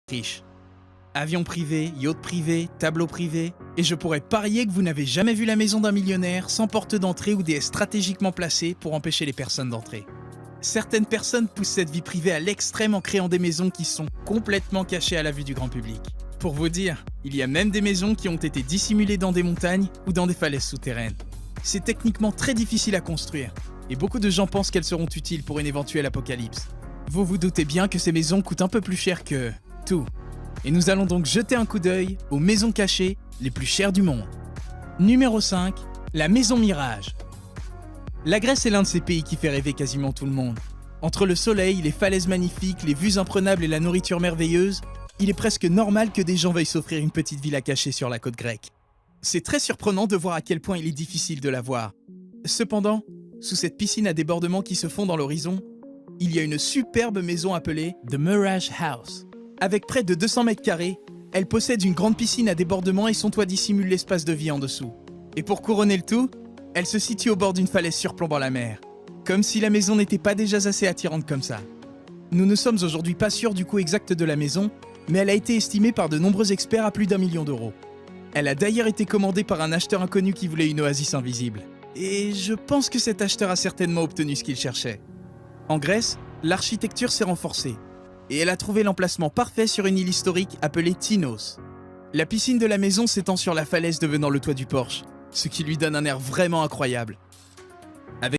riche. Avion privé, yacht privé, tableau privé, et je pourrais parier que vous n'avez jamais vu la maison d'un millionnaire sans porte d'entrée ou des stratégiquement placés pour empêcher les personnes d'entrer. Certaines personnes poussent cette vie privée à l'extrême en créant des maisons qui sont complètement cachées à la vue du grand public. Pour vous dire, il y a même des maisons qui ont été dissimulées dans des montagnes ou dans des falaises souterraines. C'est techniquement très difficile à construire, et beaucoup de gens pensent qu'elles seront utiles pour une éventuelle apocalypse. Vous vous doutez bien que ces maisons coûtent un peu plus cher que tout. Et nous allons donc jeter un coup d'œil aux maisons cachées les plus chères du monde. Numéro 5, la maison Mirage. La Grèce est l'un de ces pays qui fait rêver quasiment tout le monde. Entre le soleil, les falaises magnifiques, les vues imprenables et la nourriture merveilleuse, il est presque normal que des gens veuillent s'offrir une petite villa cachée sur la côte grecque. C'est très surprenant de voir à quel point il est difficile de la voir. Cependant, sous cette piscine à débordement qui se fond dans l'horizon, il y a une superbe maison appelée The Mirage House. Avec près de 200 mètres carrés, elle possède une grande piscine à débordement et son toit dissimule l'espace de vie en dessous. Et pour couronner le tout, elle se situe au bord d'une falaise surplombant la mer. Comme si la maison n'était pas déjà assez attirante comme ça. Nous ne sommes aujourd'hui pas sûrs du coût exact de la maison, mais elle a été estimée par de nombreux experts à plus d'1 million d'euros. Elle a d'ailleurs été commandée par un acheteur inconnu qui voulait une oasis invisible. Et je pense que cet acheteur a certainement obtenu ce qu'il cherchait. En Grèce, l'architecture s'est renforcée. Et elle a trouvé l'emplacement parfait sur une île historique appelée Tinos. La piscine de la maison s'étend sur la falaise devenant le toit du porche, ce qui lui donne un air vraiment incroyable.